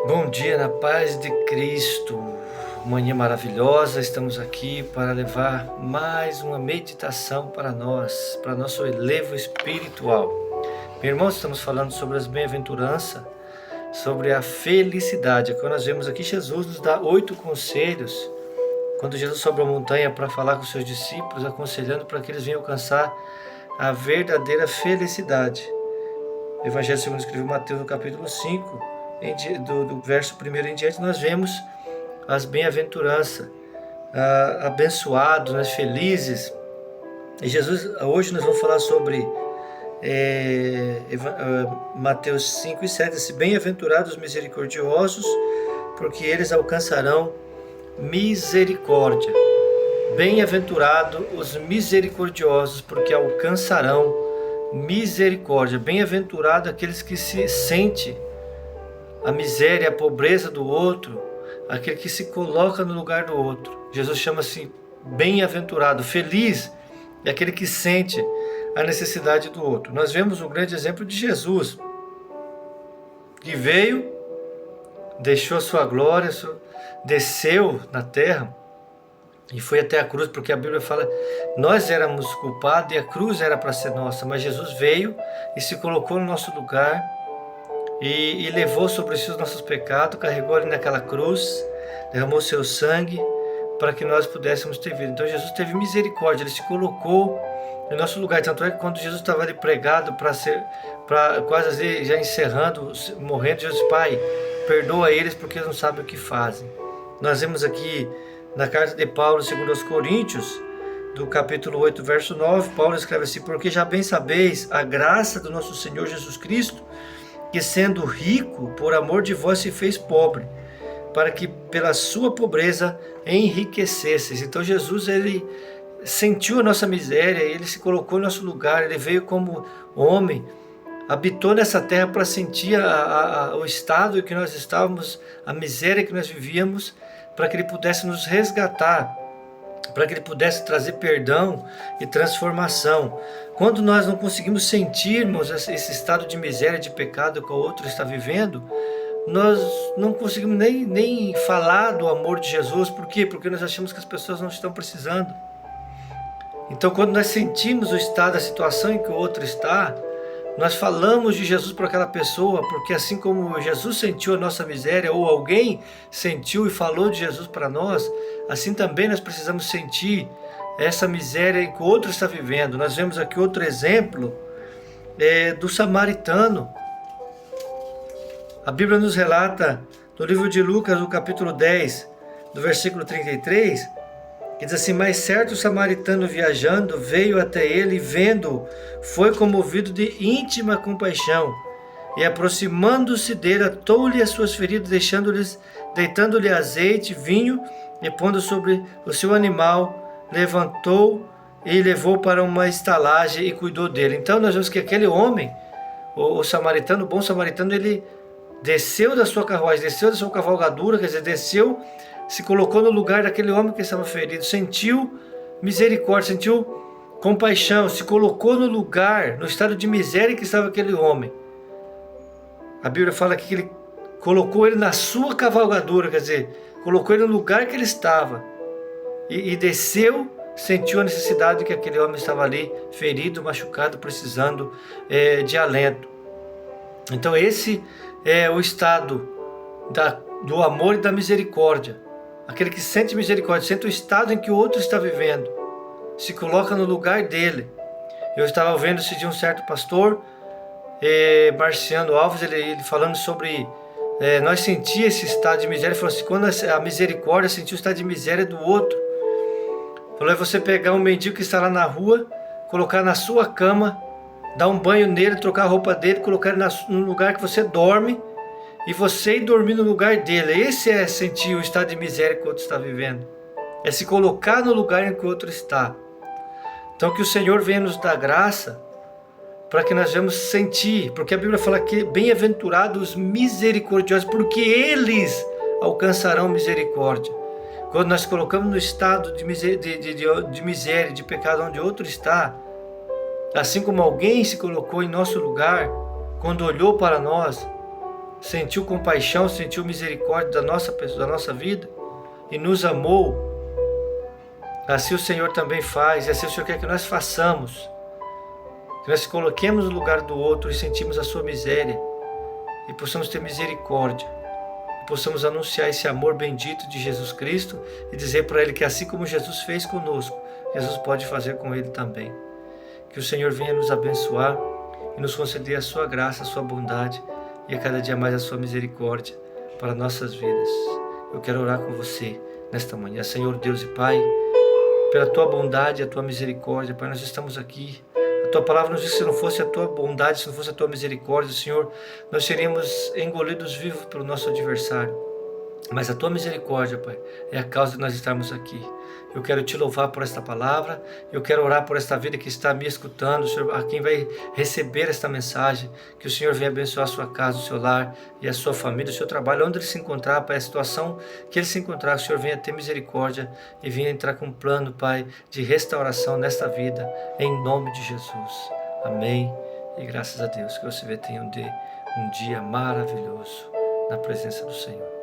Bom dia na paz de Cristo. Manhã maravilhosa, estamos aqui para levar mais uma meditação para nós, para nosso elevo espiritual. Meus irmãos, estamos falando sobre as bem-aventuranças, sobre a felicidade. Quando nós vemos aqui, Jesus nos dá 8 conselhos. Quando Jesus sobe a montanha para falar com seus discípulos, aconselhando para que eles venham alcançar a verdadeira felicidade. O Evangelho segundo escreveu Mateus no capítulo 5, do verso 1 em diante, nós vemos as bem-aventuranças, abençoados, felizes. E Jesus, hoje nós vamos falar sobre Mateus 5 e 7, esse bem-aventurados misericordiosos, porque eles alcançarão misericórdia. Bem-aventurados os misericordiosos, porque alcançarão misericórdia. Bem-aventurado aqueles que se sentem a miséria, a pobreza do outro, aquele que se coloca no lugar do outro. Jesus chama assim, bem-aventurado, feliz é aquele que sente a necessidade do outro. Nós vemos um grande exemplo de Jesus, que veio, deixou a sua glória, desceu na terra e foi até a cruz, porque a Bíblia fala, nós éramos culpados e a cruz era para ser nossa, mas Jesus veio e se colocou no nosso lugar, e levou sobre si os nossos pecados, carregou ali naquela cruz, derramou seu sangue para que nós pudéssemos ter vida. Então Jesus teve misericórdia, ele se colocou no nosso lugar. Tanto é que quando Jesus estava ali pregado para quase já encerrando, morrendo, Jesus, Pai, perdoa eles porque eles não sabem o que fazem. Nós vemos aqui na carta de Paulo, segundo aos Coríntios, do capítulo 8, verso 9, Paulo escreve assim, porque já bem sabeis a graça do nosso Senhor Jesus Cristo, que sendo rico, por amor de vós se fez pobre, para que pela sua pobreza enriquecesseis. Então Jesus, ele sentiu a nossa miséria, ele se colocou no nosso lugar, ele veio como homem, habitou nessa terra para sentir o estado em que nós estávamos, a miséria que nós vivíamos, para que ele pudesse nos resgatar, para que ele pudesse trazer perdão e transformação. Quando nós não conseguimos sentirmos esse estado de miséria, de pecado que o outro está vivendo, nós não conseguimos nem falar do amor de Jesus. Por quê? Porque nós achamos que as pessoas não estão precisando. Então, quando nós sentimos o estado, a situação em que o outro está, nós falamos de Jesus para aquela pessoa, porque assim como Jesus sentiu a nossa miséria, ou alguém sentiu e falou de Jesus para nós, assim também nós precisamos sentir essa miséria que o outro está vivendo. Nós vemos aqui outro exemplo do samaritano. A Bíblia nos relata, no livro de Lucas, no capítulo 10, do versículo 33, que diz assim, mas certo samaritano viajando veio até ele, vendo, foi comovido de íntima compaixão, e aproximando-se dele, atou-lhe as suas feridas, deitando-lhe azeite, vinho, e pondo sobre o seu animal, levantou e levou para uma estalagem e cuidou dele. Então nós vemos que aquele homem, o samaritano, o bom samaritano, ele desceu da sua carruagem, desceu da sua cavalgadura, quer dizer, desceu, se colocou no lugar daquele homem que estava ferido, sentiu misericórdia, sentiu compaixão, se colocou no lugar, no estado de miséria que estava aquele homem. A Bíblia fala aqui que ele colocou ele na sua cavalgadura, quer dizer, colocou ele no lugar que ele estava, e desceu, sentiu a necessidade que aquele homem estava ali, ferido, machucado, precisando de alento. Então esse é o estado do amor e da misericórdia. Aquele que sente misericórdia, sente o estado em que o outro está vivendo, se coloca no lugar dele. Eu estava ouvindo esse dia um certo pastor, Marciano Alves, ele falando sobre nós sentir esse estado de miséria. Ele falou assim, quando a misericórdia sentir o estado de miséria do outro, falou, é você pegar um mendigo que está lá na rua, colocar na sua cama, dar um banho nele, trocar a roupa dele, colocar ele no lugar que você dorme, e você ir dormir no lugar dele. Esse é sentir o estado de miséria que o outro está vivendo. É se colocar no lugar em que o outro está. Então que o Senhor venha nos dar graça para que nós venhamos sentir. Porque a Bíblia fala que bem-aventurados os misericordiosos, porque eles alcançarão misericórdia. Quando nós colocamos no estado de miséria, de pecado onde outro está, assim como alguém se colocou em nosso lugar, quando olhou para nós, sentiu compaixão, sentiu misericórdia da nossa vida e nos amou. Assim o Senhor também faz, e assim o Senhor quer que nós façamos. Que nós coloquemos no lugar do outro e sentimos a sua miséria e possamos ter misericórdia. E possamos anunciar esse amor bendito de Jesus Cristo e dizer para Ele que assim como Jesus fez conosco, Jesus pode fazer com Ele também. Que o Senhor venha nos abençoar e nos conceder a sua graça, a sua bondade e a cada dia mais a sua misericórdia para nossas vidas. Eu quero orar com você nesta manhã. Senhor Deus e Pai, pela tua bondade e a tua misericórdia, Pai, nós estamos aqui. A tua palavra nos diz que se não fosse a tua bondade, se não fosse a tua misericórdia, Senhor, nós seríamos engolidos vivos pelo nosso adversário. Mas a tua misericórdia, Pai, é a causa de nós estarmos aqui. Eu quero te louvar por esta palavra, eu quero orar por esta vida que está me escutando, Senhor, a quem vai receber esta mensagem, que o Senhor venha abençoar a sua casa, o seu lar e a sua família, o seu trabalho, onde ele se encontrar, Pai, a situação que ele se encontrar, que o Senhor venha ter misericórdia e venha entrar com um plano, Pai, de restauração nesta vida, em nome de Jesus. Amém. E graças a Deus que você tenha um dia maravilhoso na presença do Senhor.